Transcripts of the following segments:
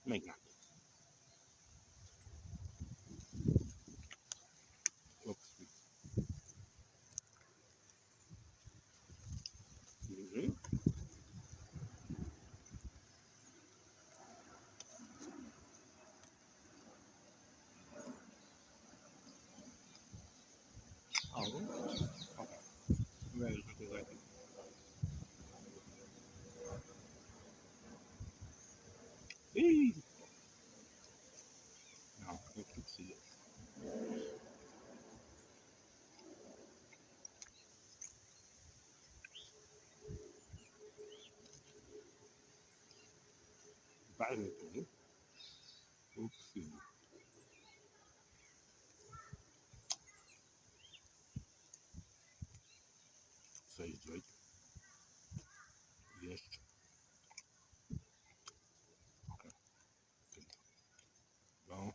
Venga. Oh, okay. Very happy with it. Eee. No, you can see it. Valuable. Oopsie. Says Drake. Yes. Okay. Go.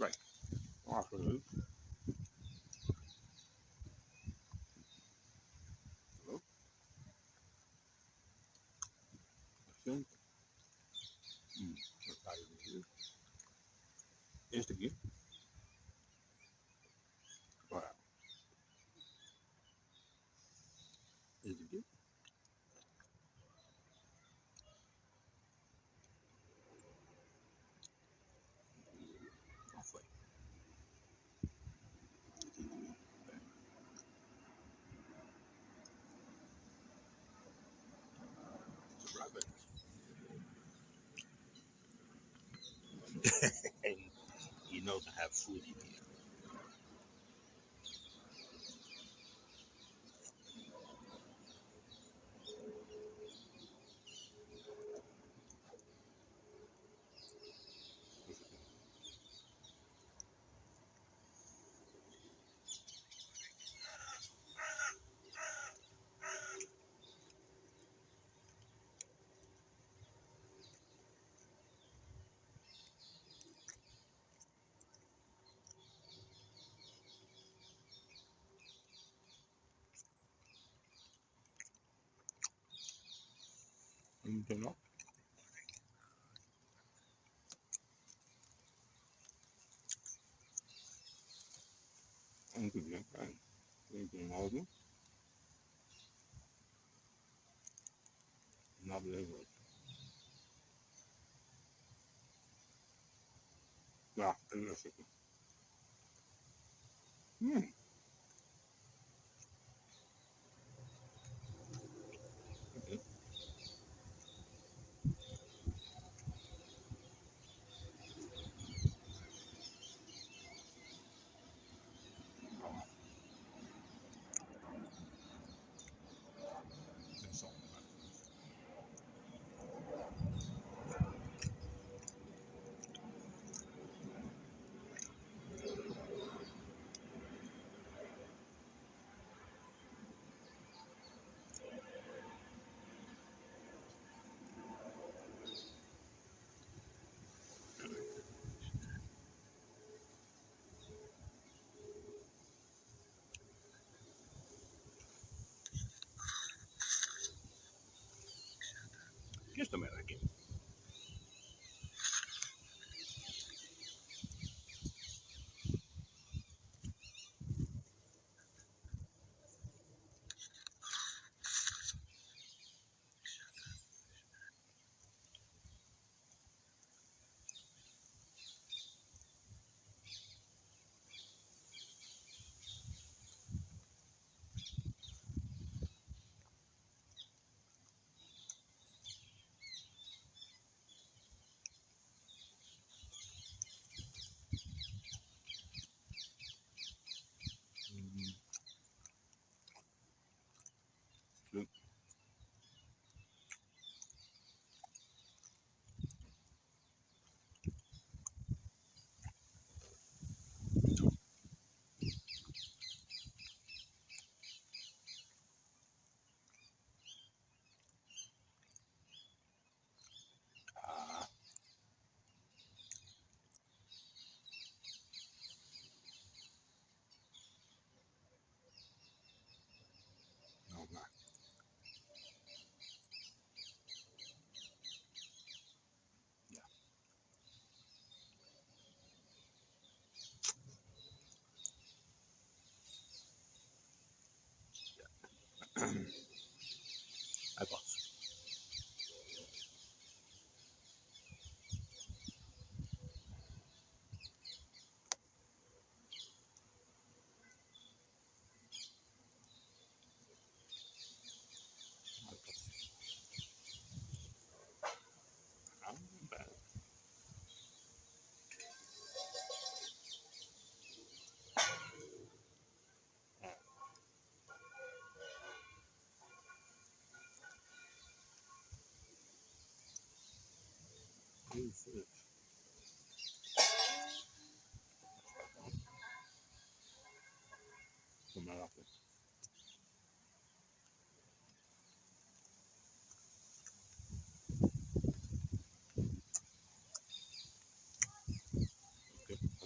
Right. Afternoon. Hello. Action. Este aqui. Bora. Este aqui. Qual foi? It's a rabbit. And you know to have food in here. Inte något. Inte det. Inte något. Nablevo. Ja, det är så. Kestomerkki. I got.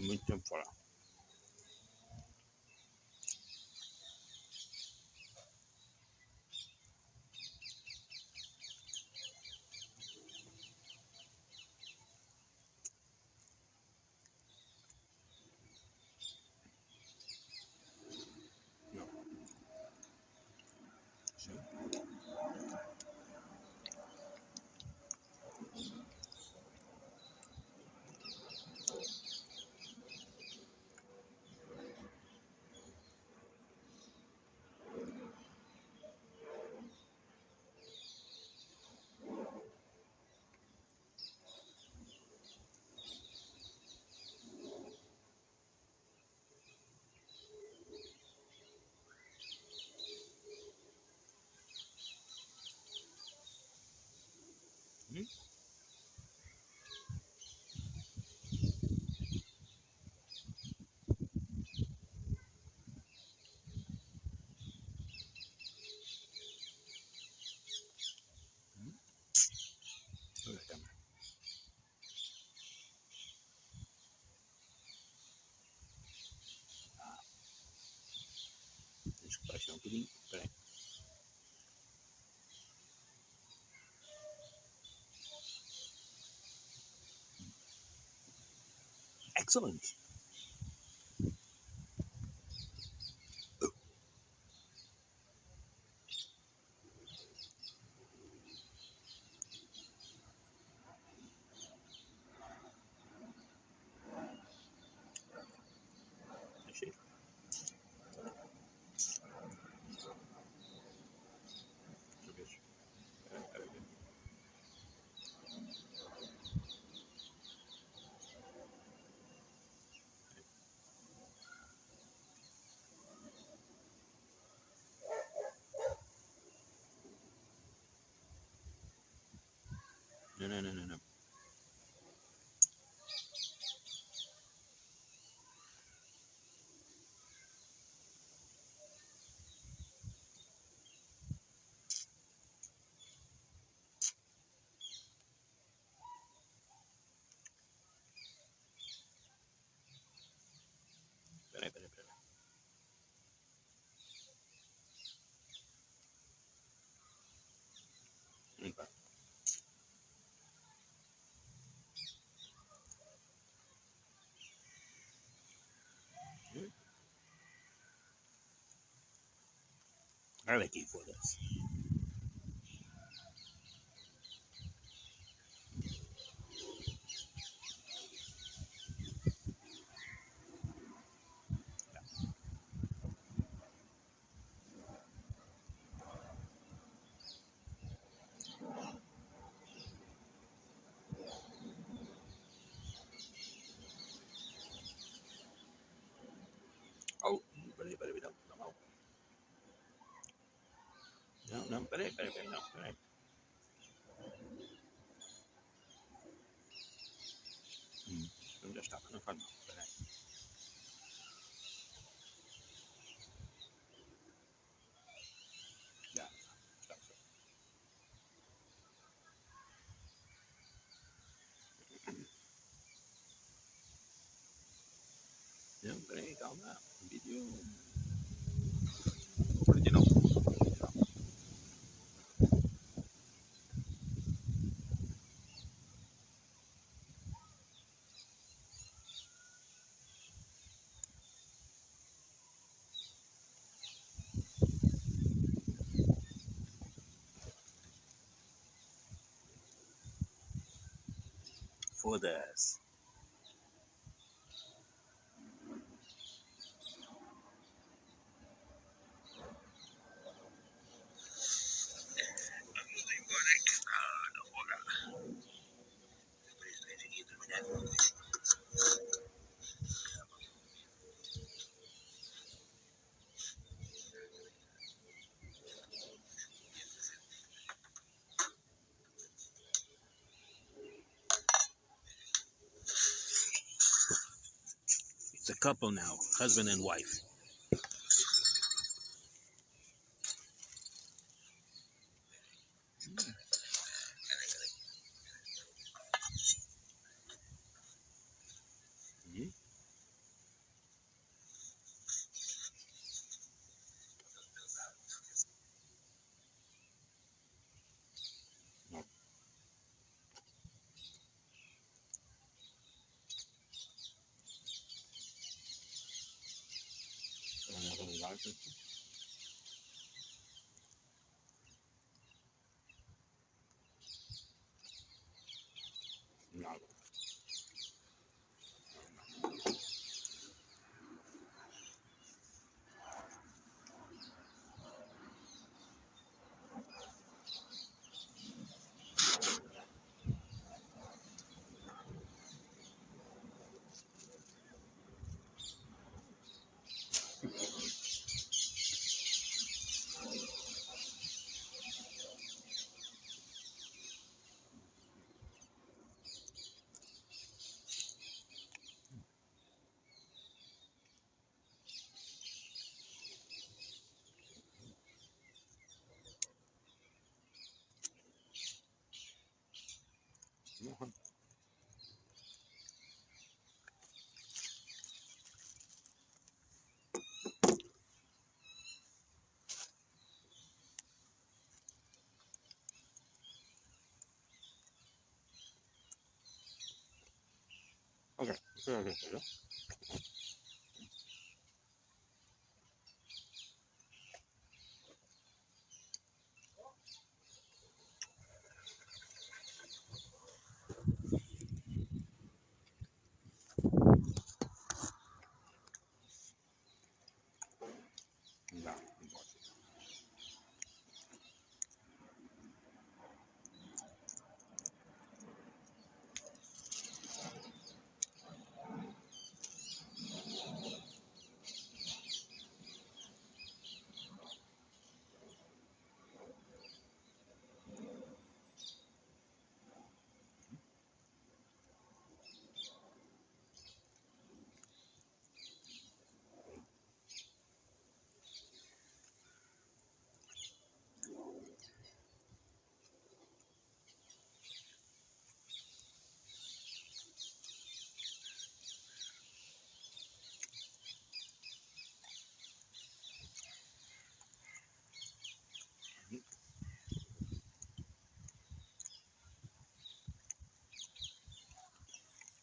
Muito tempo fora. Paixão, tudo bem. Excellent. No. Espera. Okay. Ahora aquí puedes. Oh, espera, no, espera, no, espera. Ya está, no falta, espera. Ya, está. Ya, espera, calma, vídeo. Original. Foda-se. It's a couple now, husband and wife. No. Okay. No.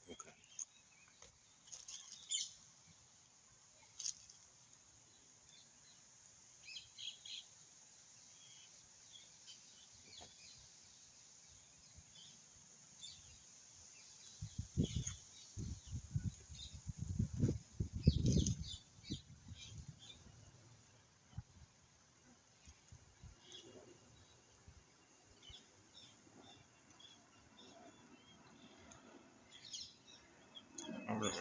Okay. Okay.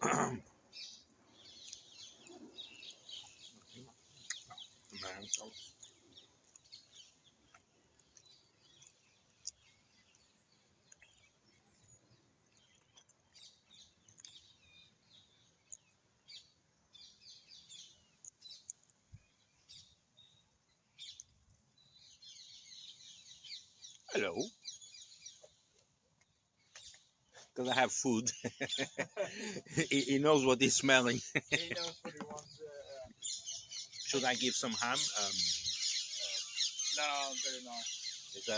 Man, so- Hello. Because I have food. He knows what he's smelling. He knows what he wants. Should I give some ham? No, very nice. It's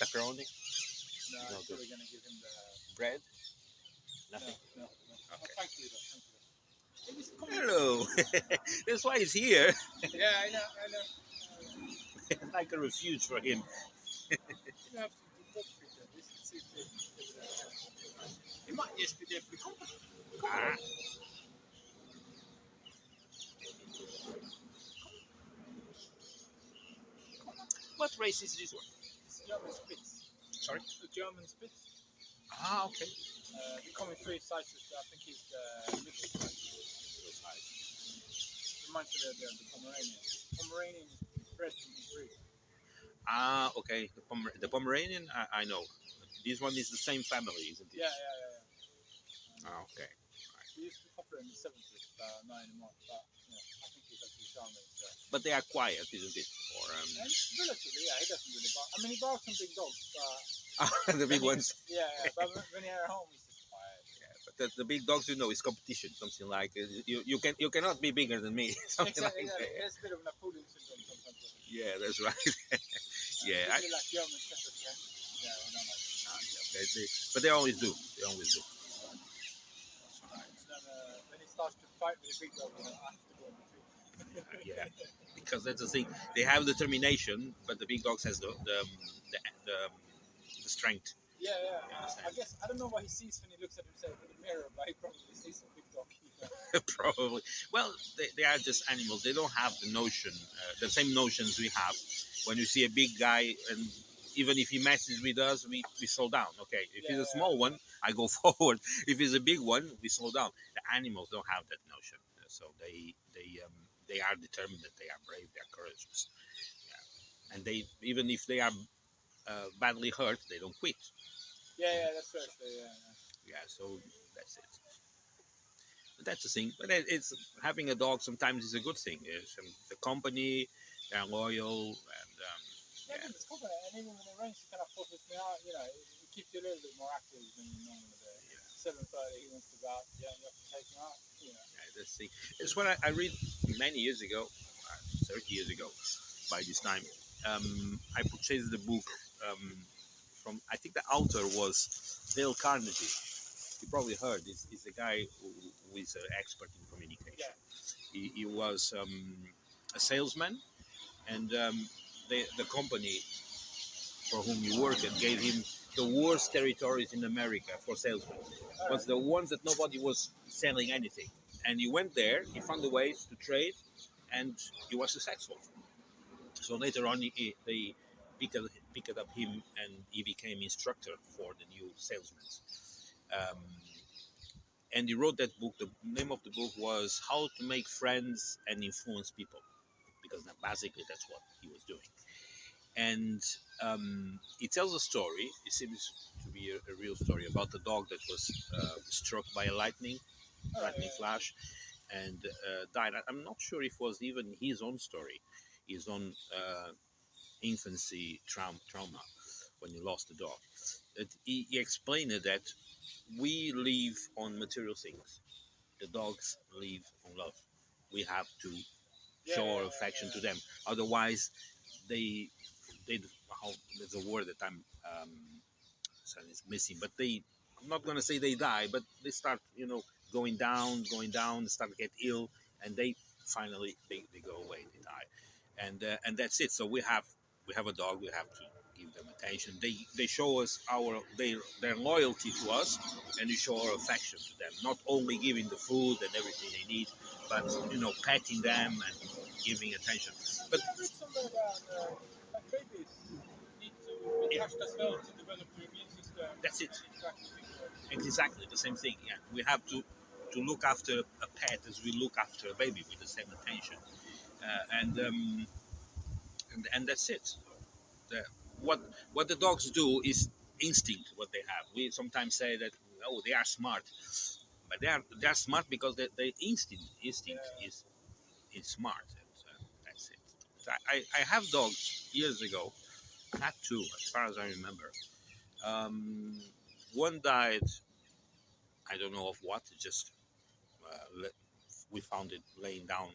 pepperoni, No, No, I'm probably going to give him the. bread. No, Nothing. no, no. Okay. Oh, thank you, though. Thank you. It was coming. Hello. That's why he's here. Yeah, I know, I know. Like a refuge for him. You have to do dog picture. This is see if it might just be there for the company. Ah, what race is this one? It's German Spitz. Sorry. The German Spitz. Ah, okay. They come in three sizes. I think he's the middle size. Reminds me of the Pomeranian. Pomeranian is bred from his breed. Ah, okay. The Pomeranian, I know. This one is the same family, isn't it? Yeah, yeah, yeah, yeah. Ah, okay. He used to be popular in the 70s, but not anymore. But yeah, I think he's actually charming. So. But they are quiet, isn't it? Or And relatively, yeah, he doesn't really bark. I mean, he barks on big dogs, but the big when ones. Yeah, yeah. But when you're at home, he's just quiet. Yeah, but the big dogs, is competition. Something like you cannot be bigger than me. Something Exactly. like that. There's a bit of Napoleon syndrome sometimes. Yeah, that's right. Yeah, Really like German Shepherds, yeah. Yeah, I don't like it. but they always do. They always do. Then, when he starts to fight with a big dog, I have to go in between. Yeah, because that's the thing. They have determination, but the big dogs has the strength. Yeah, yeah. I guess I don't know what he sees when he looks at himself in the mirror, but he probably sees a big dog. Probably. Well, they are just animals. They don't have the same notions we have. When you see a big guy, and even if he messes with us, we slow down. Okay, if he's a small one, I go forward. If he's a big one, we slow down. The animals don't have that notion, so they are determined, that they are brave, they are courageous, yeah. And they, even if they are badly hurt, they don't quit. Yeah, that's right. Yeah, so that's it. But that's the thing. But it's having a dog sometimes is a good thing. It's the company, they're loyal, and Yeah, it's cool, and even when it rains, you kind of focus me out. You know, it keeps you a little bit more active than you normally do. 7:30, he wants to go out. Yeah, you have to take him out. You know. Yeah, let's see. It's what I read many years ago, 30 years ago. By this time, I purchased the book from. I think the author was Dale Carnegie. You probably heard. He's a guy who is an expert in communication. Yeah. He was a salesman, and the company for whom he worked gave him the worst territories in America for salesmen. Was the ones that nobody was selling anything, and he went there. He found the ways to trade, and he was successful. So later on, they picked up him, and he became instructor for the new salesmen. Um, and he wrote that book. The name of the book was "How to Make Friends and Influence People," because basically that's what he was doing. And it tells a story. It seems to be a real story about a dog that was struck by a lightning flash and died. I'm not sure if it was even his own story, his own infancy trauma when he lost the dog. He explained that we live on material things. The dogs live on love. We have to show our affection to them. Otherwise, they how there's a word that I'm it's missing, but I'm not gonna say they die, but they start going down, they start to get ill, and they finally they go away, they die, and that's it. So we have a dog, we have to give them attention. They show us their loyalty to us, and we show our affection to them, not only giving the food and everything they need, but petting them and giving attention. But I read somewhere about babies need to be touched as well to develop their immune system. That's it. And interact with people. Exactly the same thing. Yeah, we have to look after a pet as we look after a baby with the same attention, and that's it. The, what the dogs do is instinct. What they have. We sometimes say that they are smart, but they are smart because their instinct is smart. And that's it. So I have dogs years ago. I had two, as far as I remember. One died. I don't know of what. Just we found it laying down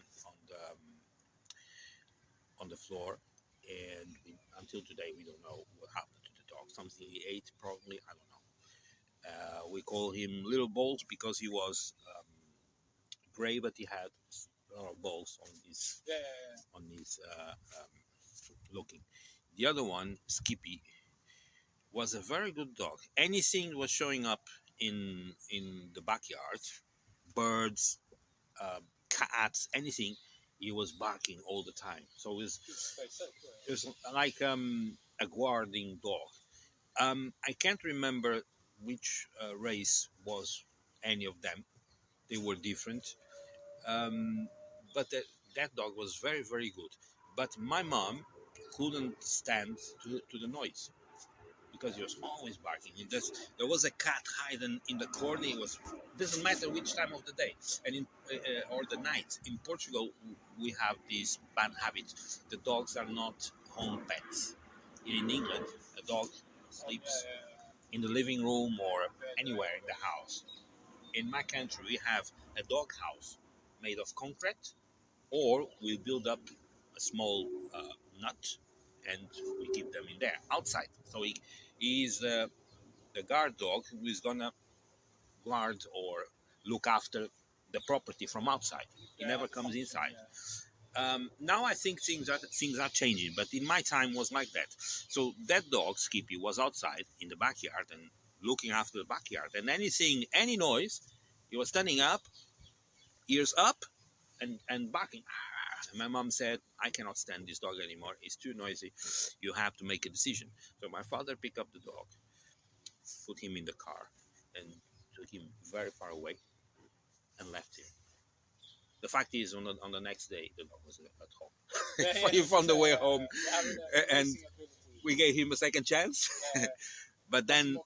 on the floor, and until today we don't know what happened to the dog. Something he ate, probably. I don't know. We call him Little Balls because he was gray, but he had a lot of balls on his looking. The other one, Skippy, was a very good dog. Anything was showing up in the backyard, birds, cats, anything, he was barking all the time. So it was like a guarding dog. I can't remember which race was any of them. They were different. But that dog was very, very good. But my mom couldn't stand to the noise because he was always barking. And there was a cat hiding in the corner. It doesn't matter which time of the day and or the night. In Portugal, we have this bad habit. The dogs are not home pets. In England, a dog sleeps in the living room or anywhere in the house. In my country, we have a dog house made of concrete, or we build up a small nut and we keep them in there outside. So he is the guard dog who is gonna guard or look after the property from outside. He never comes inside. Now I think things are changing, but in my time was like that. So that dog Skippy was outside in the backyard and looking after the backyard, and any noise, he was standing up, ears up, and barking. And my mom said, I cannot stand this dog anymore. It's too noisy. You have to make a decision. So my father picked up the dog, put him in the car, and took him very far away and left him. The fact is, on the next day, the dog was at home. He found the way home, and we gave him a second chance. But then,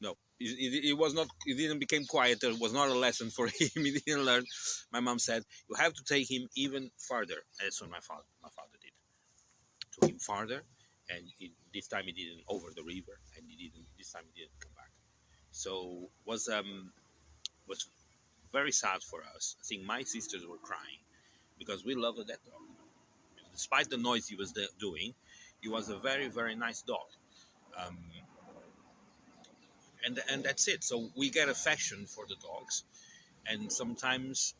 no, it was not. It didn't become quieter. It was not a lesson for him. He didn't learn. My mom said, "You have to take him even farther." And that's what my father did. Took him farther, and this time he didn't over the river, and he this time he didn't come back. So was very sad for us. I think my sisters were crying because we loved that dog. Despite the noise he was doing, he was a very very nice dog. Um, and that's it. So we get affection for the dogs, and sometimes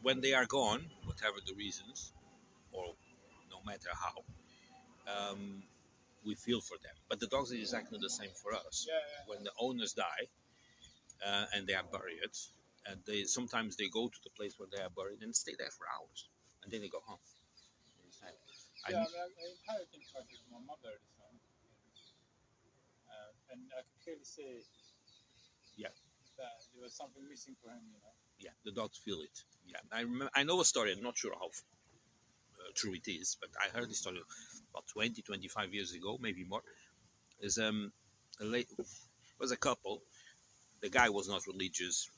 when they are gone, whatever the reasons, or no matter how, um, we feel for them. But the dogs is exactly the same for us. Yeah, yeah. When the owners die and they are buried, and they sometimes they go to the place where they are buried and stay there for hours, and then they go home. Yeah, I inherited things like this from my mother this time. And I could clearly see Yeah. that there was something missing for him, you know. Yeah, the dogs feel it. Yeah, I remember. I know a story. I'm not sure how true it is, but I heard this story about 20, 25 years ago, maybe more. Is was a couple. The guy was not religious.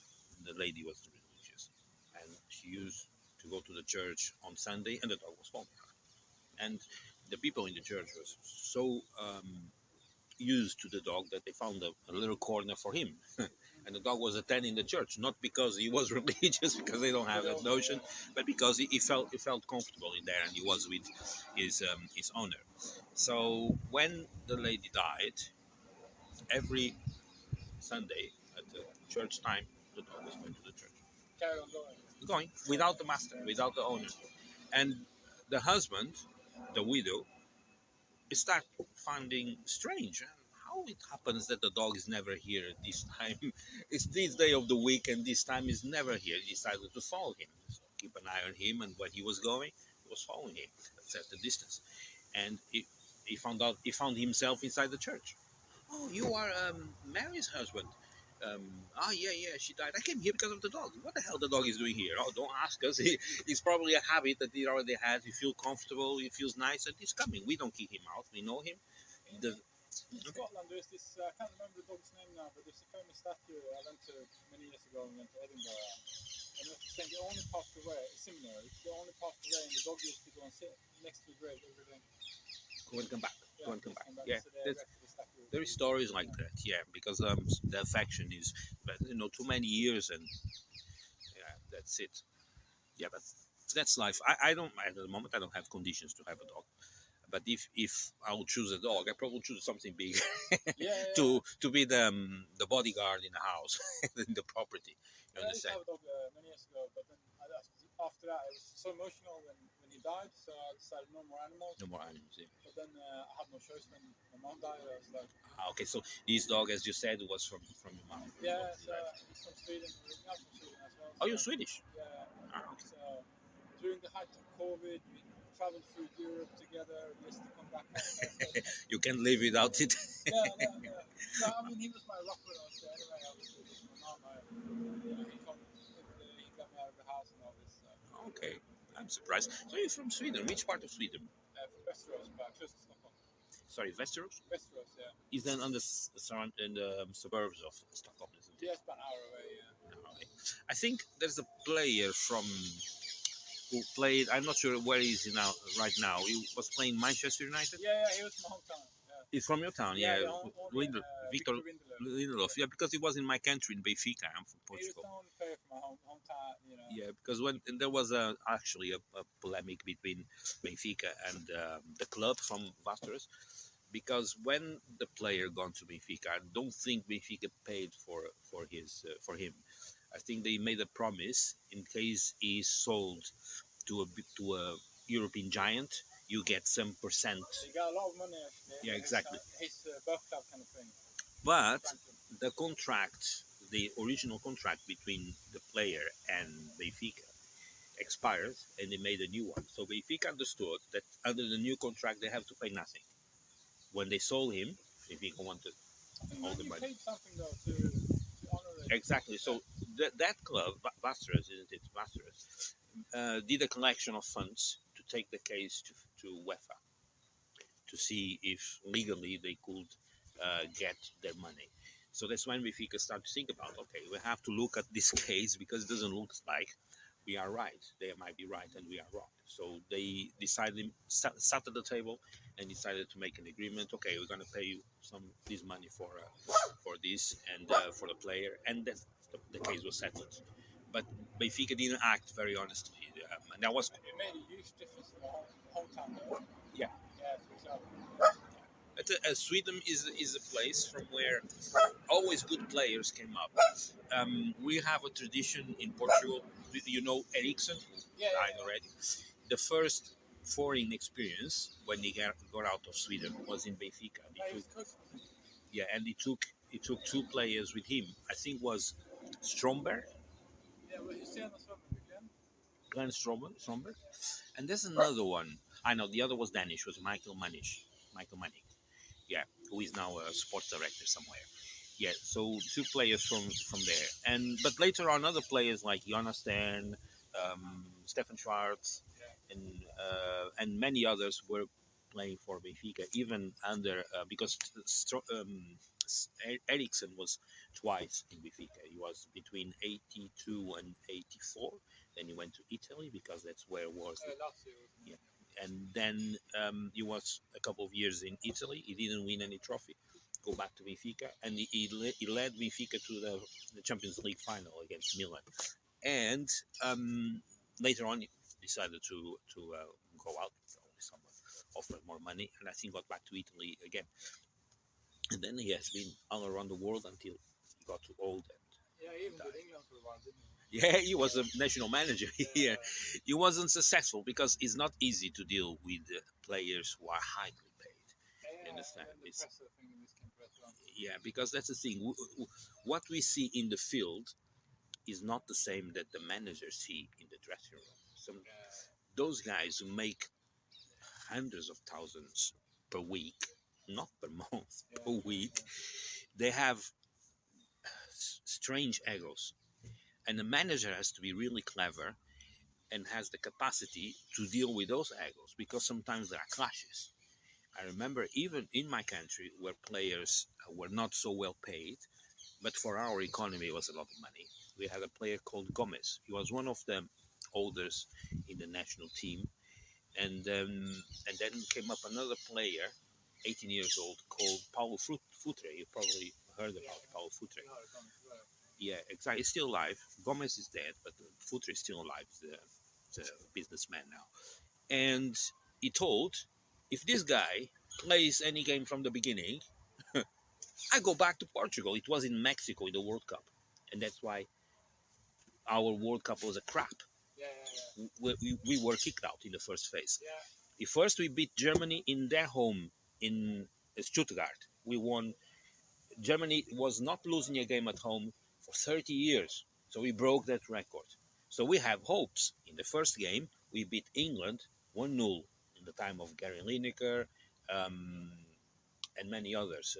The lady was religious, and she used to go to the church on Sunday, and the dog was following her. And the people in the church was so used to the dog that they found a little corner for him. And the dog was attending the church, not because he was religious, because they don't have that notion, but because he felt comfortable in there, and he was with his owner. So when the lady died, every Sunday at the church time, the dog was going to the church, Carry on going. going without the master, without the owner, and the husband, the widow, start finding strange how it happens that the dog is never here at this time. It's this day of the week and this time is never here. He decided to follow him, so keep an eye on him, and when he was going, he was following him at a certain distance, and he found himself inside the church. Oh, you are Mary's husband. Yeah, she died. I came here because of the dog. What the hell the dog is doing here? Oh, don't ask us. It's probably a habit that he already has. He feels comfortable. He feels nice, and he's coming. We don't kick him out. We know him. In Scotland, there's this, I can't remember the dog's name now, but there's a famous statue I went to many years ago. We went to Edinburgh. And it was saying they only passed away, similar, they only passed away, and the dog used to go and sit next to the grave every day. Go and come back. Yeah, Go and come back. so Yeah, they erected the statue. there is stories like that. Yeah, because the affection is, but too many years, and yeah, that's it. Yeah, but that's life. I don't at the moment. I don't have conditions to have a dog. But if I would choose a dog, I probably choose something big to be the bodyguard in the house, in the property. You I used to understand? have a dog many years ago, but then after that, it was so emotional when he died, so I decided no more animals. No more animals. Yeah. But then I had no choice when my mom died. I was like, Okay, so this dog, as you said, was from your mom. yeah, so he's from Sweden. Not from Sweden as well. Oh, you're Swedish. Yeah. Ah, okay. So during the height of COVID, we traveled through Europe together just to come back home. You can't live without it. Yeah. No, I mean, he was my rock when I was there anyway. Obviously, with my mom, he got me out of the house and all this. Okay, I'm surprised. So you're from Sweden. Which part of Sweden? From Västerås, but close to Stockholm. Sorry, Västerås? Västerås, yeah. Is then on the suburbs of Stockholm, isn't it? Yeah, it's about an hour away, yeah. No, I think there's a player who played. I'm not sure where he is now. Right now, he was playing Manchester United. Yeah, he was from my hometown. Yeah. He's from your town, yeah. Victor Lindelof. Lindelof, yeah, because he was in my country in Benfica. I'm from He was Portugal. the only player from my hometown, you know. Yeah, because when and there was actually a polemic between Benfica and the club from Västerås, because when the player gone to Benfica, I don't think Benfica paid for him. I think they made a promise in case he sold to a European giant, you get some percent. He got a lot of money actually. Yeah, exactly. His birth club kind of thing. But Franklin. the contract, the original contract between the player and Benfica expired, and they made a new one. So Benfica understood that under the new contract they have to pay nothing. When they sold him, Benfica wanted I think all the you money. paid something though to honor it. Exactly. So that club, Västerås, isn't it? Västerås, did a collection of funds to take the case to UEFA to see if legally they could get their money. So that's when Benfica started to think about, okay, we have to look at this case because it doesn't look like we are right. They might be right, and we are wrong. So they decided, sat at the table, and decided to make an agreement. Okay, we're going to pay you this money for this and for the player, and then the case was settled. But Benfica didn't act very honestly, and that was It made a huge difference in the whole town. Though. yeah. Yeah, for example. But, Sweden is a place from where always good players came up. We have a tradition in Portugal. You know Ericsson, who Yeah, died yeah. already. The first foreign experience when he got out of Sweden was in Benfica. And He he was took, coach. yeah, and he took two players with him. I think was Stromberg, Yeah, well, you see on the swim again. Glenn Stromberg, and there's another one. I know the other was Danish. Was Michael Manish, Michael Manning. Yeah, who is now a sports director somewhere. Yeah, so two players from there, and but later on other players like Jonas Stern, Stefan Schwartz, Yeah. and many others were playing for Benfica, even under because Eriksson was twice in Benfica. He was between 82 and 84. Then he went to Italy because that's where it was. Last year was Yeah. And then he was a couple of years in Italy. He didn't win any trophy. Go back to Benfica, and he led Benfica to the Champions League final against Milan. And later on, he decided to go out. Someone offered more money, and I think got back to Italy again. And then he has been all around the world until he got too old. Yeah, he even did England for a while, didn't he? Yeah, he was a national manager here. He wasn't successful because it's not easy to deal with players who are highly paid. Yeah, Understand? and the It's, presser thing in this campaign as well. yeah, because that's the thing. What we see in the field is not the same that the managers see in the dressing room. Some those guys who make hundreds of thousands per week, not per month, per week, they have strange egos, and the manager has to be really clever and has the capacity to deal with those egos because sometimes there are clashes. I remember even in my country where players were not so well paid, but for our economy it was a lot of money. We had a player called Gomez. He was one of the oldest in the national team, and then came up another player, 18 years old, called Paulo Futre. You probably heard about Paulo Futre. Yeah, exactly. He's still alive. Gomez is dead, but Futre is still alive. He's a businessman now. And he told, if this guy plays any game from the beginning, I go back to Portugal. It was in Mexico in the World Cup, and that's why our World Cup was a crap. We were kicked out in the first phase. First, we beat Germany in their home in Stuttgart. We won. Germany was not losing a game at home for 30 years, so we broke that record. So we have hopes. In the first game, we beat England 1-0 in the time of Gary Lineker and many others.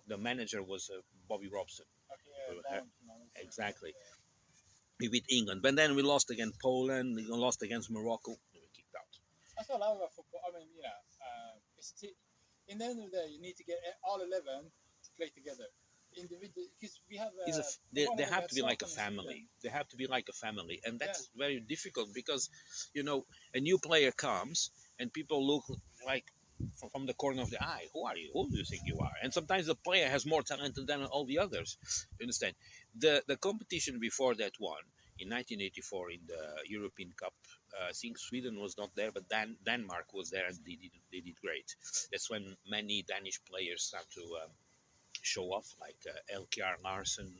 The manager was Bobby Robson. Exactly. We beat England, but then we lost against Poland. We lost against Morocco. We were kicked out. That's what I love about football. I mean, in the end of the day, you need to get all 11 to play together. Because we have. They have to be like a family. They have to be like a family, and that's very difficult because, a new player comes and people look like from the corner of the eye. Who are you? Who do you think you are? And sometimes the player has more talent than all the others. You understand? The competition before that one in 1984 in the European Cup. I think Sweden was not there, but Denmark was there, and they did great. That's when many Danish players start to show off, like Elkjar Larsen,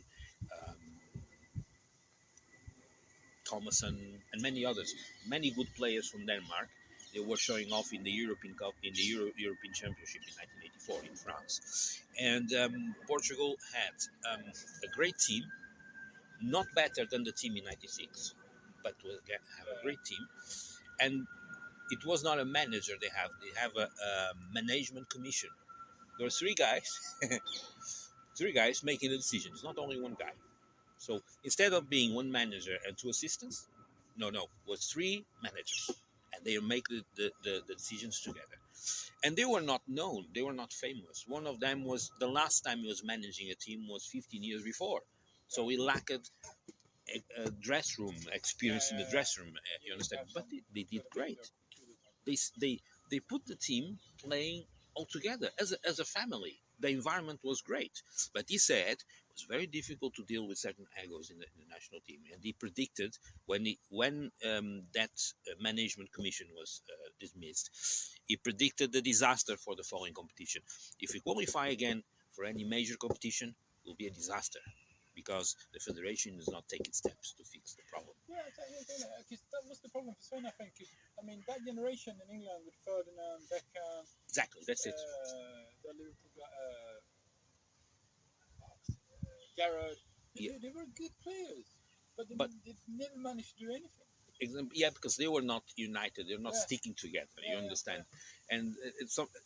Thomason, and many others. Many good players from Denmark. They were showing off in the European Cup, in the European Championship in 1984 in France. And Portugal had a great team, not better than the team in '96, but have a great team. And it was not a manager they have a management commission. There are three guys making the decisions, not only one guy. So instead of being one manager and two assistants, no, it was three managers, and they make the decisions together. And they were not known, they were not famous. One of them was, the last time he was managing a team was 15 years before, so he lacked dress room experience in the dress room. You understand? But they did great. They put the team playing all together as a family. The environment was great, but he said it was very difficult to deal with certain egos in the national team, and he predicted when that management commission was dismissed, he predicted the disaster for the following competition. If we qualify again for any major competition, it will be a disaster because the federation is not taking steps to fix the problem. Yeah, because that was the problem for Spain, I think. 'Cause, I mean, that generation in England with Ferdinand, Beckham, Exactly, that's it. the Liverpool guy, Garrett, Yeah. they were good players, but But- they never managed to do anything. Yeah, because they were not united, they're not Yeah. sticking together. Yeah, You understand? And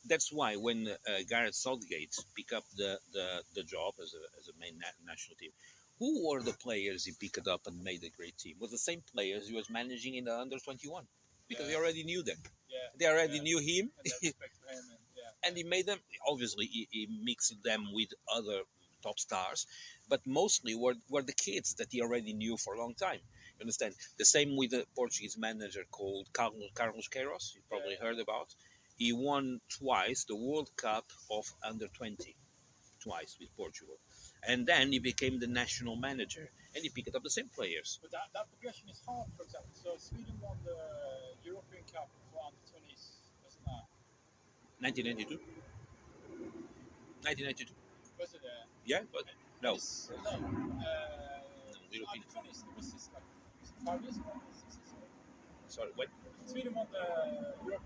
that's why when Gareth Southgate picked up the job as a main national team, who were the players he picked up and made a great team? Was the same players he was managing in the under 21 because he already knew them. Yeah, They already yeah. knew him, And that respect for him, and he made them. Obviously, he mixed them with other top stars, but mostly were the kids that he already knew for a long time. You understand? The same with the Portuguese manager called Carlos Queiroz. You probably heard about. He won twice the World Cup of under 20, twice with Portugal, and then he became the national manager, and he picked up the same players. But that progression is hard, for example. So Sweden won the European Cup for under 20s, wasn't that? 1992. 1992. Was it? Yeah, but no. No. European. Under 20s, it was just like 5 years ago. 6 years ago. Sorry, what? Sweden won the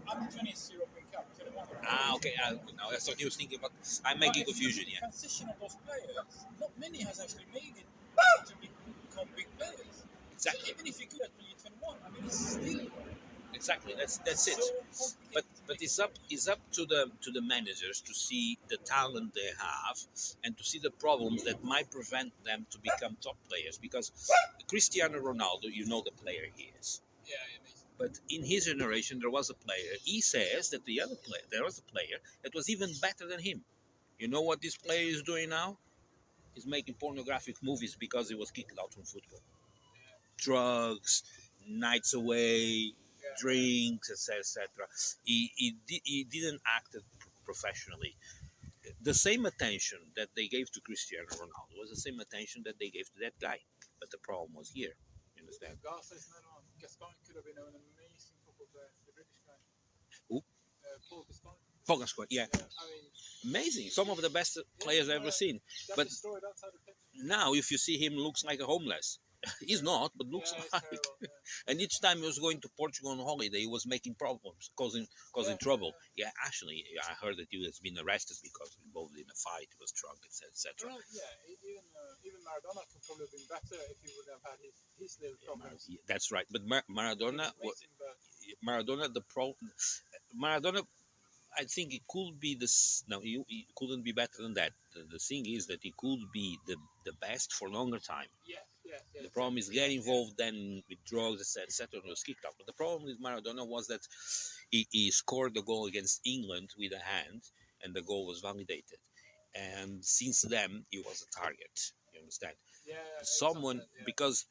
under 20s European Cup. So they won the Okay. Now that's what he was thinking about. I'm making confusion. Yeah. Transition of those players, not many has actually made it to become big players. Exactly. So even if you're good at being 21, I mean, it's still Exactly. That's it. so complicated. But it's up to the managers to see the talent they have and to see the problems that might prevent them to become top players. Because Cristiano Ronaldo, you know the player he is. Yeah, amazing. But in his generation, there was a player. He says that there was a player that was even better than him. You know what this player is doing now? He's making pornographic movies because he was kicked out from football. Drugs, nights away, drinks, etc. He didn't act professionally. The same attention that they gave to Cristiano Ronaldo was the same attention that they gave to that guy. But the problem was here. You understand? Garza is another one. Gascoigne could have been an amazing football player, the British guy. Who? Paul Gascoigne. Pogascoigne, yeah. I mean, Amazing. Some of the best players I've ever seen. that's But destroyed outside the pitch. now, if you see him, looks like a homeless. He's not, but looks Yeah, it's like. terrible, yeah. And each time he was going to Portugal on holiday, he was making problems, causing Yeah, trouble. Yeah, actually, I heard that he has been arrested because involved in a fight. He was drunk, etc. Well, yeah, even Maradona could probably have been better if he would have had his little problems. That's right. But Maradona, Amazing, but Maradona, Maradona, I think he could be this. No, he couldn't be better than that. The thing is that he could be the best for longer time. yes. The problem is getting involved then with drugs, etc. And was kicked out. But the problem with Maradona was that he scored the goal against England with a hand, and the goal was validated. And since then, he was a target. You understand? Yeah. Someone something, yeah. because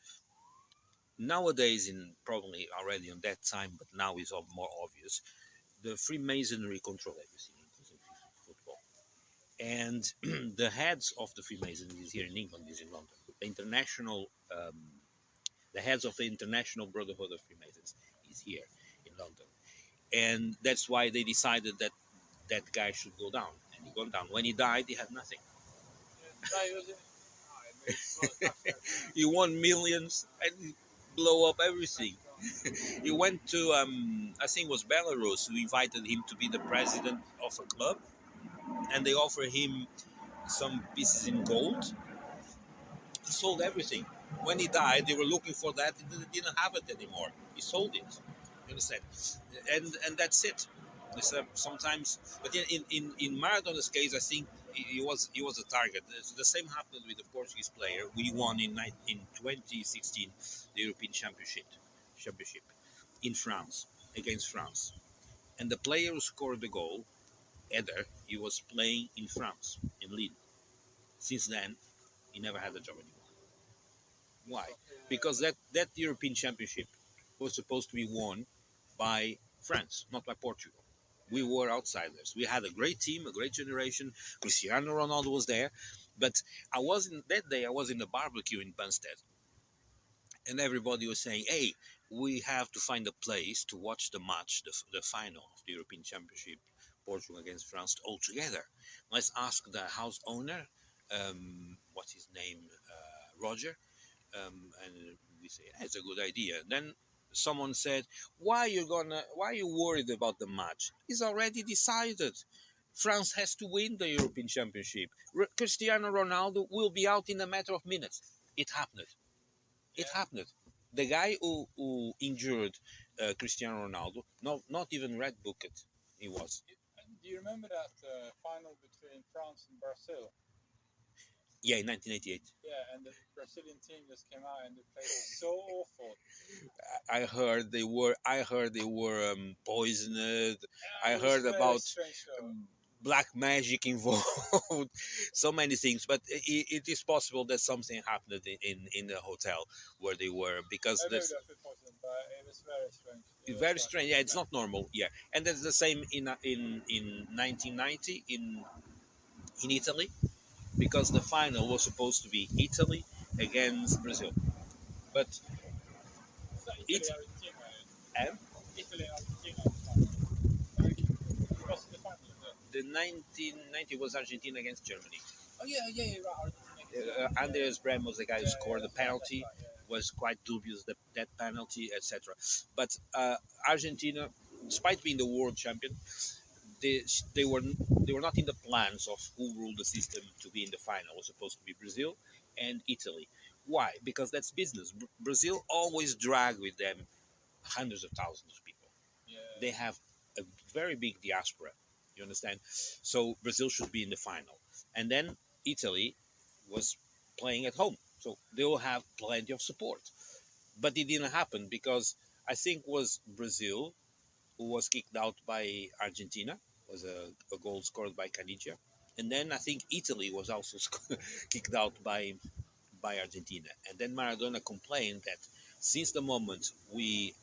nowadays, in probably already on that time, but now it's all more obvious. The Freemasonry control everything, including football. And the heads of the Freemasons is here in England, is in London. The international, the heads of the International Brotherhood of Freemasons is here in London, and that's why they decided that that guy should go down, and he gone down. When he died, he had nothing. He won millions and he blow up everything. He went to, I think it was Belarus, who invited him to be the president of a club, and they offered him some pieces in gold. He sold everything. When he died, they were looking for that. He didn't have it anymore. He sold it. You understand? And that's it. Sometimes, but in Maradona's case, I think he was a target. The same happened with the Portuguese player. We won in 2016 the European Championship in France against France, and the player who scored the goal, Eder, he was playing in France in Lille. Since then, he never had a job anymore. Why? Because that European Championship was supposed to be won by France, not by Portugal. We were outsiders. We had a great team, a great generation. Cristiano Ronaldo was there, but I was in that day. I was in the barbecue in Bunstead, and everybody was saying, "Hey, we have to find a place to watch the match, the final of the European Championship, Portugal against France, all together. Let's ask the house owner, what's his name, Roger." And we say that's a good idea. Then someone said, why are you worried about the match? It's already decided. France has to win the European Championship. Cristiano Ronaldo will be out in a matter of minutes. It happened. It happened. The guy who injured Cristiano Ronaldo, not even red booked, he was. Do you remember that final between France and Brazil? Yeah, in 1988. Yeah, and the Brazilian team just came out and they played so awful. I heard they were poisoned. Yeah, I it was heard very about strange though. black magic involved. So many things, but it is possible that something happened in the hotel where they were, because Maybe that's that it wasn't, but it was very strange. It was very like, strange. Yeah, it's not normal. Yeah, and that's the same in 1990 in Italy, because the final was supposed to be Italy against Brazil, but it's like it Italy, Argentina. and Italy, Argentina. It was the final. the 1990 was Argentina against Germany. Oh yeah, yeah, you're right. Argentina. Andreas Brem was the guy who scored the That's right, penalty. that's right, yeah. Was quite dubious that penalty, etc. But Argentina, despite being the world champion, they they were they were not in the plans of who ruled the system to be in the final. It was supposed to be Brazil and Italy. Why? Because that's business. Brazil always drag with them hundreds of thousands of people. Yeah. They have a very big diaspora. You understand? So Brazil should be in the final, and then Italy was playing at home, so they will have plenty of support. But it didn't happen because I think was Brazil who was kicked out by Argentina. Was a goal scored by Canidia, and then I think Italy was also kicked out by Argentina. And then Maradona complained that since the moment we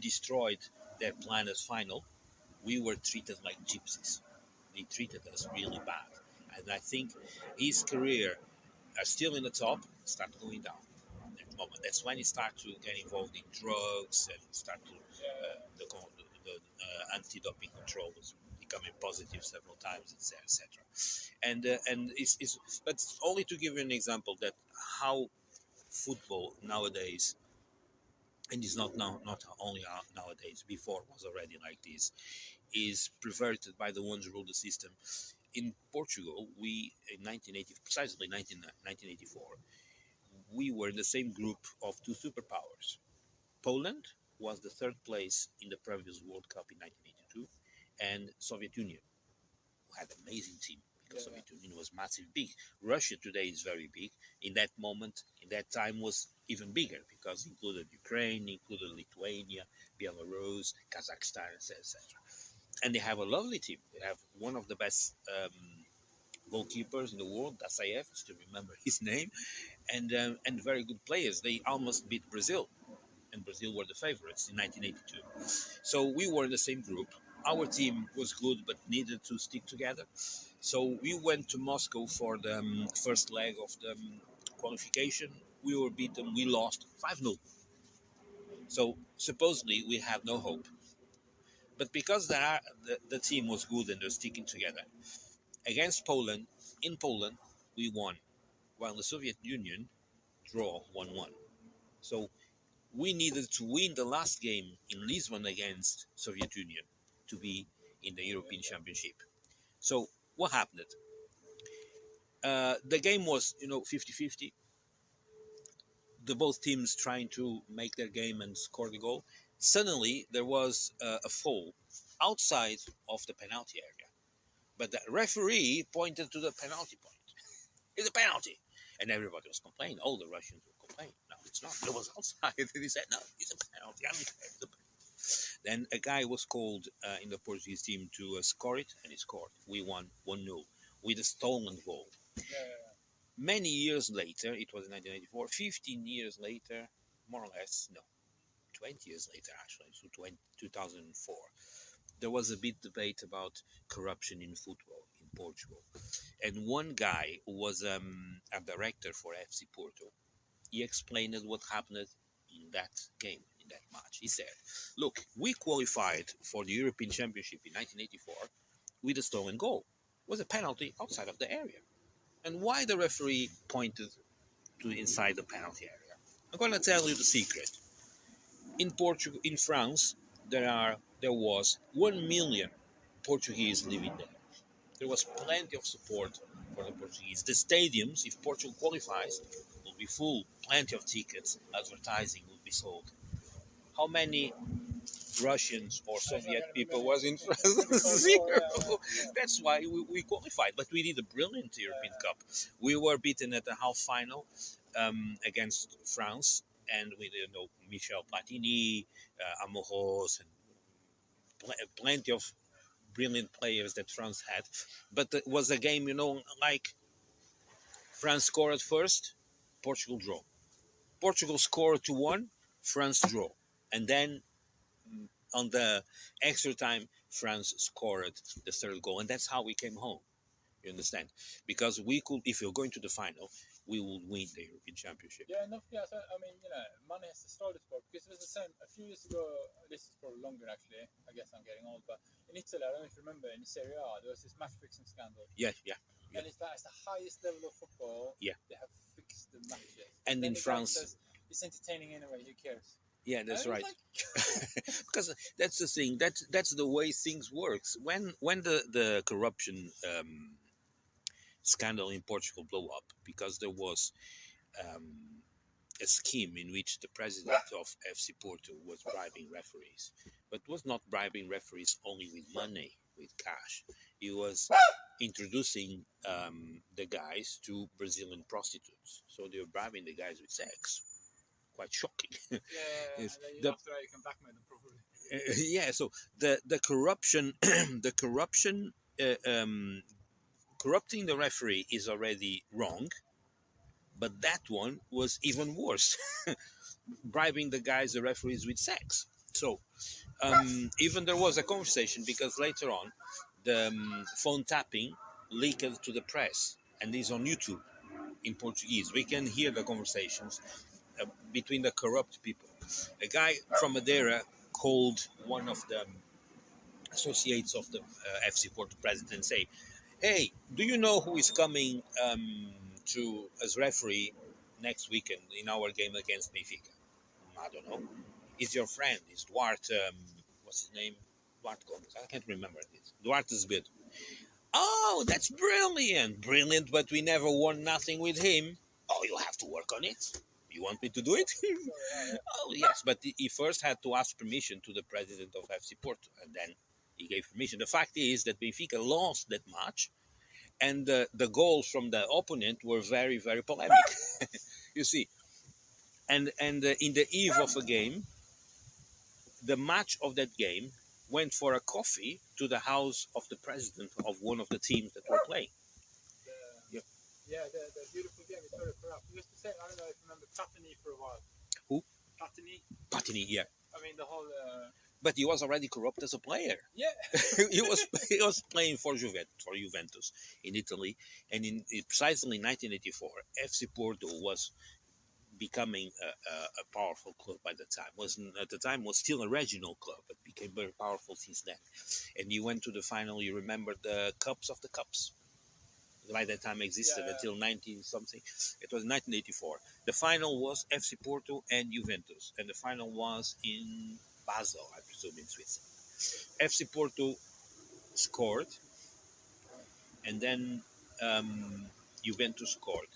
destroyed their planet's final, we were treated like gypsies. They treated us really bad. And I think his career still in the top, start going down at that moment. That's when he started to get involved in drugs and start to the anti-doping control was becoming positive several times, etc. And it's but only to give you an example that how football nowadays, and it's not only nowadays, before was already like this, is perverted by the ones who rule the system. In Portugal, we in 1980, precisely 1984, we were in the same group of two superpowers. Poland was the third place in the previous World Cup in 1982, and Soviet Union, who had an amazing team because Soviet Union was massive, big. Russia today is very big. In that moment, in that time, was even bigger because it included Ukraine, included Lithuania, Belarus, Kazakhstan, etc. And they have a lovely team. They have one of the best goalkeepers in the world, Dasayev, still remember his name, and very good players. They almost beat Brazil, and Brazil were the favorites in 1982. So we were in the same group. Our team was good, but needed to stick together. So we went to Moscow for the first leg of the qualification. We were beaten. We lost 5-0. So supposedly we have no hope. But because the team was good and they're sticking together, against Poland, in Poland, we won, while the Soviet Union draw 1-1. So we needed to win the last game in Lisbon against Soviet Union to be in the European Championship. So what happened? The game was, 50-50. The both teams trying to make their game and score the goal. Suddenly, there was a foul outside of the penalty area. But the referee pointed to the penalty point. It's a penalty. And everybody was complaining. All the Russians were complaining. No, it's not. It was outside. And he said, no, it's a penalty. It's a penalty. Then a guy was called in the Portuguese team to score it, and he scored. We won 1-0 with a stolen goal. Yeah. Many years later, it was in 1984, 15 years later, more or less, no, 20 years later actually, so 2004, there was a big debate about corruption in football in Portugal. And one guy who was a director for FC Porto, he explained what happened in that game, in that match. He said, look, we qualified for the European Championship in 1984 with a stolen goal. It was a penalty outside of the area. And why the referee pointed to inside the penalty area? I'm going to tell you the secret. In Portugal, in France, there was 1 million Portuguese living there. There was plenty of support for the Portuguese. The stadiums, if Portugal qualifies, will be full. Plenty of tickets, advertising will be sold. How many Russians or Soviet people was in France? Zero. That's why we qualified. But we did a brilliant European Cup. We were beaten at the half final against France, and with Michel Platini, Amoros, and plenty of brilliant players that France had. But it was a game, like France scored first, Portugal draw. Portugal scored 2-1, France draw. And then on the extra time, France scored the third goal. And that's how we came home. You understand? Because we could, if you're going to the final, we will win the European Championship. Yeah, enough. Yeah, so, I mean, money has to start the sport because it was the same a few years ago. This is probably longer actually. I guess I'm getting old, but in Italy, I don't know if you remember, in Serie A, there was this match fixing scandal. Yeah. And it's the highest level of football. Yeah. They have fixed the matches. And in France, says, it's entertaining anyway. Who cares? Yeah, that's right. Because that's the thing. That's the way things works. When the corruption scandal in Portugal blew up, because there was a scheme in which the president of FC Porto was bribing referees, but was not bribing referees only with money, with cash. He was introducing the guys to Brazilian prostitutes. So they were bribing the guys with sex. Quite shocking. Yeah, Yes, and then after that you can blackmail them probably. Yeah, so the corruption, the corruption, corrupting the referee is already wrong, but that one was even worse, bribing the guys, the referees, with sex. So even there was a conversation, because later on the phone tapping leaked to the press, and is on YouTube in Portuguese. We can hear the conversations between the corrupt people. A guy from Madeira called one of the associates of the FC Porto president and say, "Hey, do you know who is coming to as referee next weekend in our game against Benfica?" I don't know. It's your friend. It's Duarte. What's his name? Duarte Gomes. I can't remember this. Duarte's good. Oh, that's brilliant. Brilliant, but we never won nothing with him. Oh, you have to work on it. You want me to do it? Oh, yes, but he first had to ask permission to the president of FC Porto, and then he gave permission. The fact is that Benfica lost that match, and the goals from the opponent were very, very polemic. You see, and in the eve of a game, the match of that game went for a coffee to the house of the president of one of the teams that were playing. Yeah, the beautiful game is very corrupt. You used to say, I don't know if you remember Platini for a while. Who? Platini. Platini, yeah. I mean, the whole... But he was already corrupt as a player. Yeah. he was playing for Juventus in Italy, and precisely in 1984, FC Porto was becoming a powerful club by the time. At the time was still a regional club, but became very powerful since then. And he went to the final. You remember the Cups of the Cups? By that time existed until 19 something. It was 1984. The final was FC Porto and Juventus, and the final was in Basel, I presume, in Switzerland. FC Porto scored, and then Juventus scored.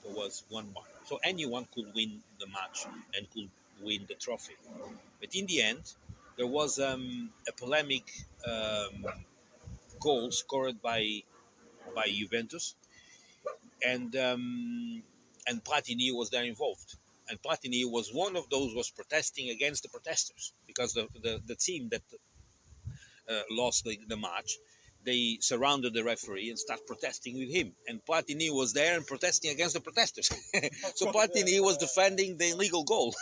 It was 1-1. So anyone could win the match and could win the trophy. But in the end, there was a polemic goal scored by Juventus, and Platini was there involved. And Platini was one of those who was protesting against the protesters, because the team that lost the match, they surrounded the referee and start protesting with him. And Platini was there and protesting against the protesters. So Platini was defending the illegal goal.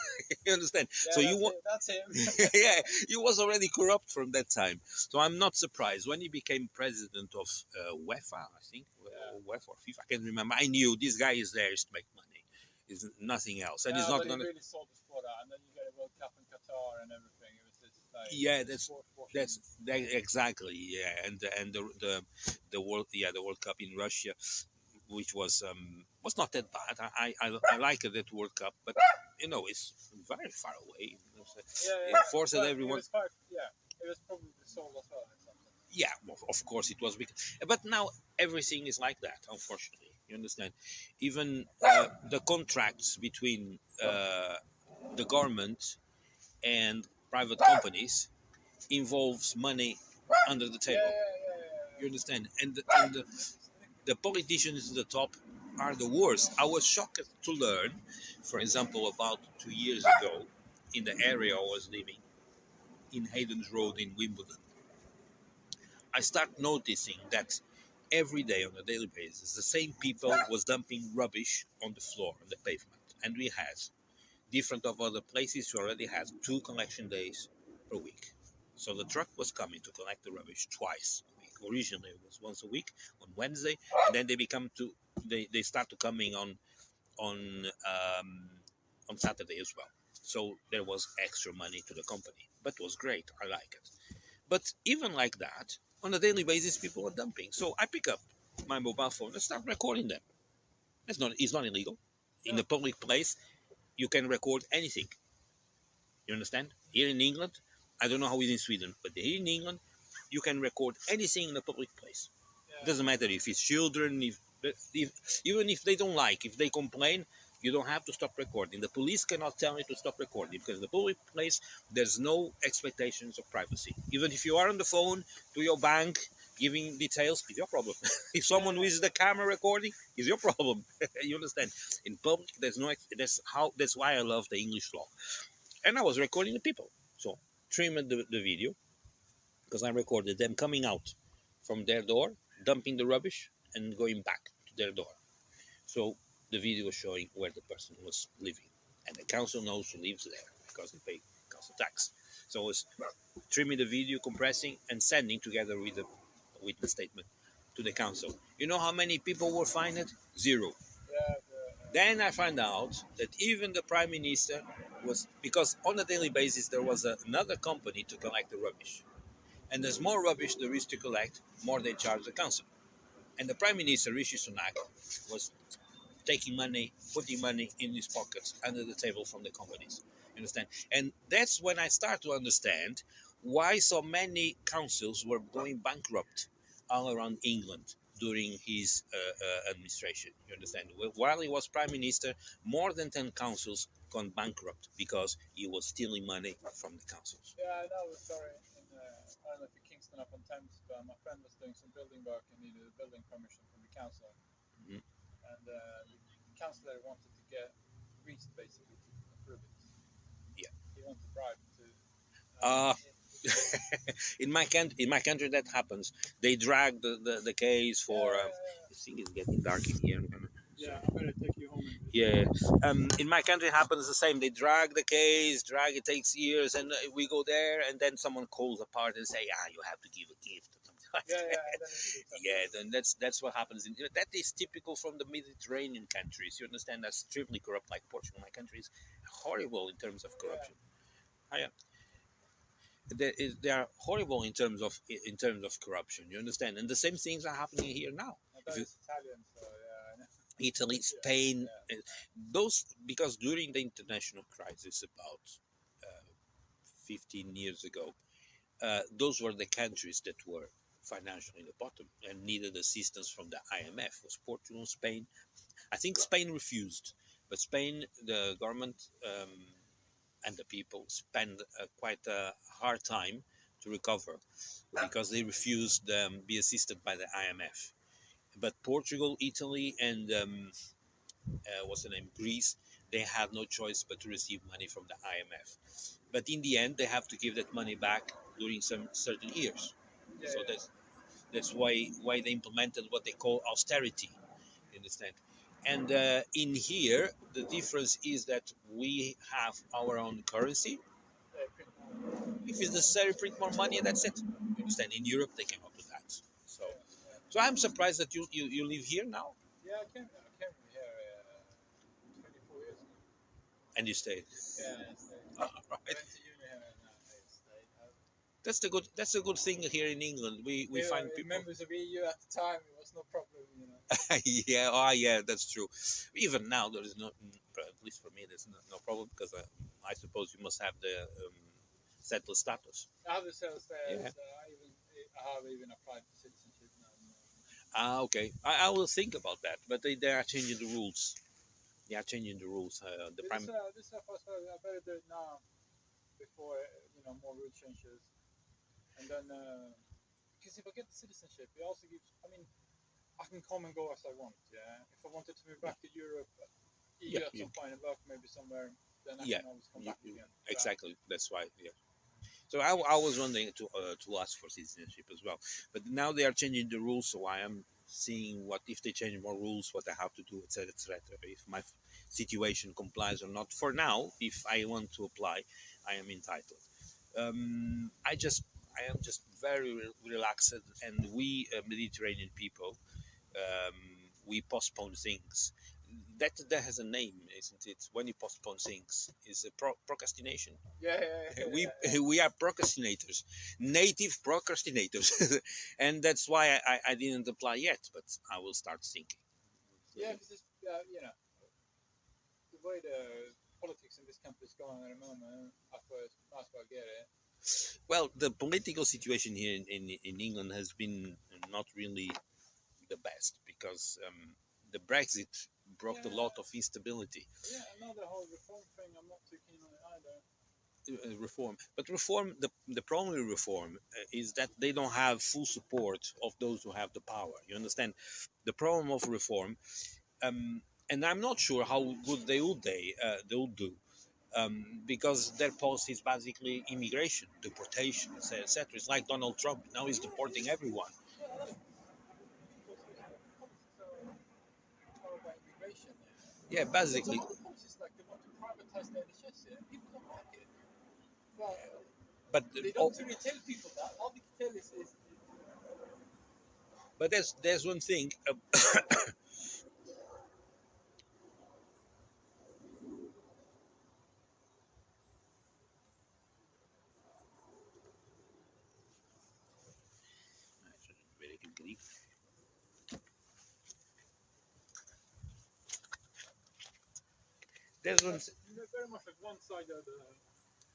You understand? Yeah, So that's him. yeah, he was already corrupt from that time. So I'm not surprised when he became president of UEFA. I think UEFA or FIFA. I can't remember. I knew this guy is there is to make money. Is nothing else, and he's not but gonna. he really sold the sport out, and then you get a World Cup in Qatar and everything. It was just like Yeah, sport washing. that's that, exactly. Yeah, and the World Cup in Russia, which was not that bad. I like that World Cup, but it's very far away. Yeah, It forced but everyone. it was probably sold as well. Yeah, of course it was because, but now everything is like that. Unfortunately, you understand. Even the contracts between the government and private companies involves money under the table. You understand? And the politicians at the top are the worst. I was shocked to learn, for example, about 2 years ago, in the area I was living, in Hayden's Road in Wimbledon, I start noticing that every day on a daily basis, the same people was dumping rubbish on the floor, on the pavement. And we had, different of other places, we already had 2 collection days per week. So the truck was coming to collect the rubbish twice a week. Originally it was once a week on Wednesday, and then they start to coming um, on Saturday as well. So there was extra money to the company, but it was great. I like it. But even like that, on a daily basis, people are dumping. So I pick up my mobile phone and start recording them. It's not illegal. In a public place, you can record anything. You understand? Here in England, I don't know how it is in Sweden, but here in England, you can record anything in a public place. It doesn't matter if it's children, if even if they don't like, if they complain, you don't have to stop recording. The police cannot tell you to stop recording because in the public place there's no expectations of privacy. Even if you are on the phone to your bank giving details, it's your problem. If someone uses the camera recording, it's your problem. You understand? In public, there's no. That's why I love the English law. And I was recording the people, so trimmed the video because I recorded them coming out from their door, dumping the rubbish, and going back to their door. So the video was showing where the person was living, and the council knows who lives there because they pay council tax. So I was trimming the video, compressing, and sending together with the witness statement to the council. You know how many people were fined? Zero. Then I found out that even the prime minister was, because on a daily basis there was another company to collect the rubbish. And there's more rubbish there is to collect, more they charge the council. And the Prime Minister, Rishi Sunak, was taking money, putting money in his pockets under the table from the companies. You understand? And that's when I start to understand why so many councils were going bankrupt all around England during his administration. You understand? While he was Prime Minister, more than 10 councils gone bankrupt because he was stealing money from the councils. Yeah, I know the story in I don't know if in Kingston upon Thames, but my friend was doing some building work and needed a building permission from the council, and the councillor wanted to get Greece basically to approve it. Yeah. He wanted to bribe to. In my country that happens. They drag the case for. I think it's getting dark in here. Yeah, I better take you home. Yeah. In my country it happens the same. They drag the case, it takes years, and we go there, and then someone calls apart and say, you have to give a gift or something like that. Yeah, then that's what happens. That is typical from the Mediterranean countries. You understand? That's extremely corrupt, like Portugal. My country is horrible in terms of corruption. They are horrible in terms of corruption. You understand? And the same things are happening here now. It's Italian, so yeah, I know. Italy, Spain, those, because during the international crisis about 15 years ago, those were the countries that were financially in the bottom and needed assistance from the IMF. It was Portugal, Spain. I think Spain refused, but Spain, the government and the people spent quite a hard time to recover because they refused to be assisted by the IMF. But Portugal, Italy, and what's the name, Greece, they have no choice but to receive money from the IMF. But in the end, they have to give that money back during some certain years. So That's why they implemented what they call austerity. You understand? And in here, the difference is that we have our own currency. Print more. If it's necessary, print more money, and that's it. You understand? In Europe, they cannot do that. So, Yeah, yeah. so I'm surprised that you live here now Yeah, I came here 24 years ago. and you stayed. Yeah, I stayed. All I right. went to uni here and I stayed. That's the good thing here in England. We We were find people. members of EU at the time. It was no problem, you know. Yeah, oh yeah, that's true. Even now, there is no, at least for me, there's no problem because I suppose you must have the settled status. I have the sales there. Yeah. So I have even applied for citizenship now. Ah, okay. I will think about that, but they are changing the rules. They are changing the rules. The prime. This is the first time I better do it now before more rule changes, and then because if I get the citizenship, it also gives. I mean, I can come and go as I want. Yeah. If I wanted to move back to Europe, EU at some point and work maybe somewhere, then I can always come back again. Exactly. That's why. Yeah. So I was wondering to ask for citizenship as well, but now they are changing the rules, so I am seeing what if they change more rules, what I have to do, etc., etc. If my situation complies or not. For now, if I want to apply, I am entitled. I am just very relaxed, and we Mediterranean people, um, we postpone things. That has a name, isn't it? When you postpone things, is a procrastination. Yeah. We are procrastinators, native procrastinators, and that's why I didn't apply yet, but I will start thinking. Yeah, because the way the politics in this country is going at the moment, I first might as well get it. Well, the political situation here in England has been not really the best because the Brexit brought a lot of instability. Yeah, another whole reform thing. I'm not too keen on it either. Reform, but reform, the problem with reform is that they don't have full support of those who have the power. You understand? The problem of reform, and I'm not sure how good they will do, because their policy is basically immigration, deportation, etc., etc. It's like Donald Trump now he's deporting everyone. Yeah, I know. Policies are about immigration. Yeah, But basically. some other policies, like they want to privatize the NHS, people don't like it. Well, But they don't really tell people that. All they can tell is but there's one thing. There's one. they're very much like one side of the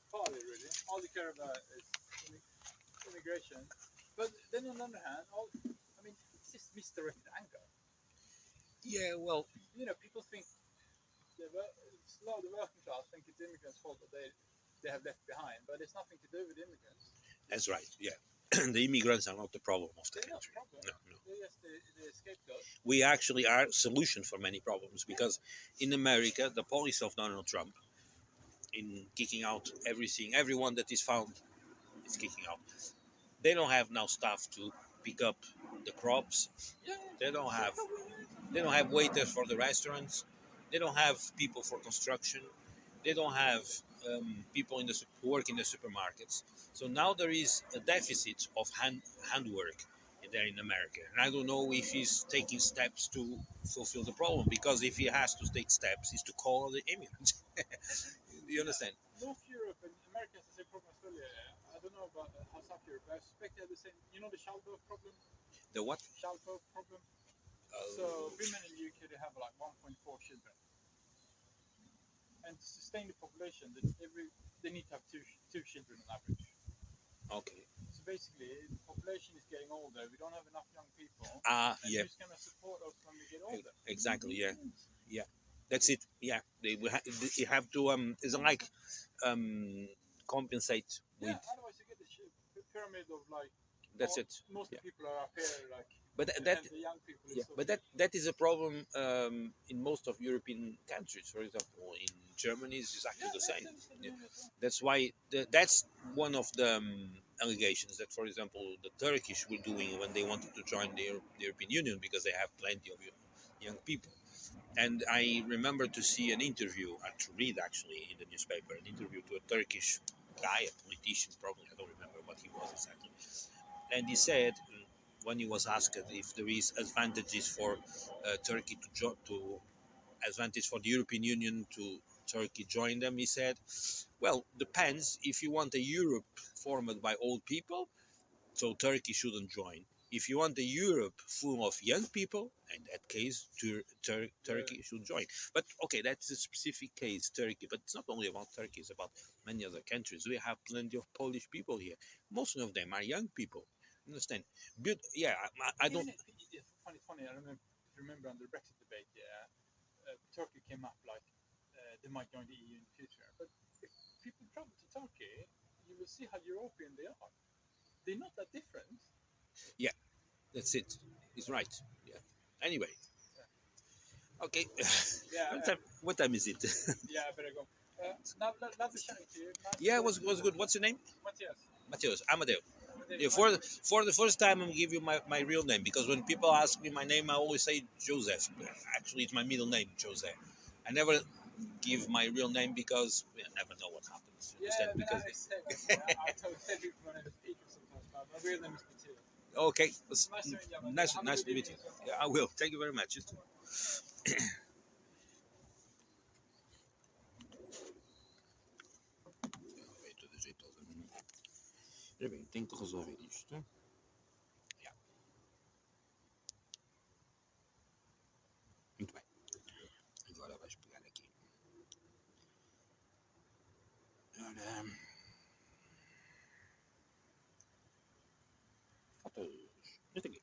party, really. All they care about is immigration. But then on the other hand, it's just misdirected anger. Yeah, well, People think a lot of the working class think it's immigrants' fault that they have left behind, but it's nothing to do with immigrants. that's right. Yeah, the immigrants are not the problem of the They're not country. the problem. No. They're just the scapegoat. We actually are a solution for many problems because in America, the policy of Donald Trump in kicking out everyone that is found is kicking out. They don't have now staff to pick up the crops. Yeah. They don't have waiters for the restaurants. They don't have people for construction. They don't have people who work in the supermarkets. So now there is a deficit of handwork there in America, and I don't know if he's taking steps to fulfill the problem. Because if he has to take steps, is to call the immigrants. You understand? North Europe and America has the same problem as well. I don't know about how South Europe. I suspect they have the same. The childbirth problem. The what? Childbirth problem. So women in the UK they have like 1.4 children, and to sustain the population, they need to have two children on average. Okay. So basically, the population is getting older. We don't have enough young people. Yeah. Who's going to support us when we get older? Exactly. Yeah. Yeah. That's it. Yeah. They have to it's like compensate with. Yeah. Otherwise, you get the pyramid of like. That's it. Most Yeah. people are up here like But and the young people is yeah, so but big. that is a problem in most of European countries. For example, in Germany, it's exactly Yeah, the that's same. interesting Yeah. as well. That's why that's one of the allegations that, for example, the Turkish were doing when they wanted to join the European Union because they have plenty of young people. And I remember to see an interview, to read actually in the newspaper, an interview to a Turkish guy, a politician, probably I don't remember what he was exactly, and he said when he was asked if there is advantages for Turkey to advantage for the European Union to Turkey join them, he said, well, depends. If you want a Europe formed by old people, so Turkey shouldn't join. If you want a Europe full of young people, in that case, Turkey should join. But okay, that's a specific case, Turkey. But it's not only about Turkey; it's about many other countries. We have plenty of Polish people here. Most of them are young people. Understand? But yeah, I don't. Even it's funny. I remember on the Brexit debate, yeah, Turkey came up like they might join the EU in the future. But if people travel to Turkey, you will see how European they are. They're not that different. Yeah, that's it. He's right. Yeah. Anyway, okay. Yeah, What time is it? yeah. I better go. Now, lovely chatting to you. Nice to Yeah, it talk was good. What's your name? Matthias. Mateus. Amadeo. Yeah, Nice to meet you. for the first time, I'm give you my real name because when people ask me my name, I always say Joseph. Actually, it's my middle name, Jose. I never give my real name because we never know what happens. You Yeah, understand? I mean, Because I tell people my name is Peter sometimes, but my real name is Matthias. okay, Nice to meet you. nice Have a nice good to meet evening you. as well. Yeah, I will. Thank you very much. You too. Feito jeitosamente. Já bem, tenho que resolver isto. Yeah. Muito bem. Agora vais pegar aqui. Ora, fotos. Este aqui.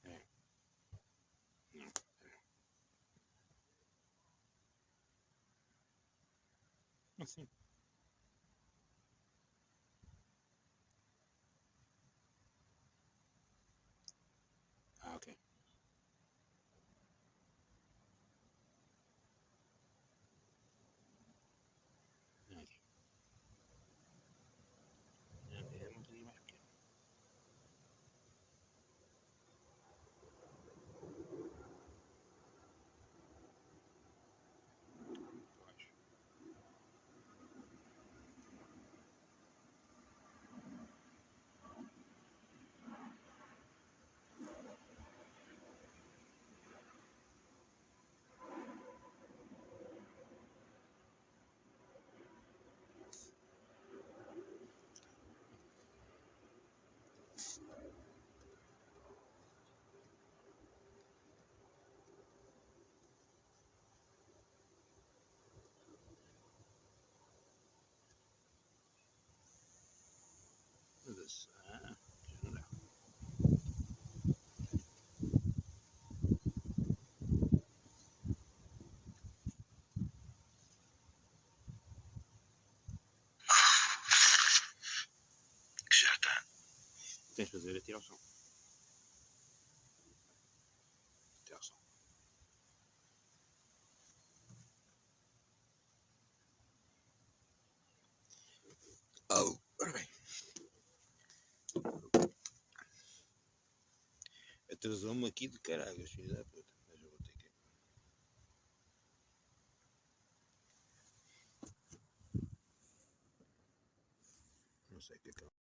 É. Não. Assim. Ah, ok. Aqui. É um pouquinho mais pequeno. Eu acho. Mas, ah, já não dá. Que já está. Tens de fazer é tirar o som. Tirar o som. Oh, ora bem. Atrasou-me aqui de caralho, filho da puta. Mas eu vou ter que. Não sei o que é que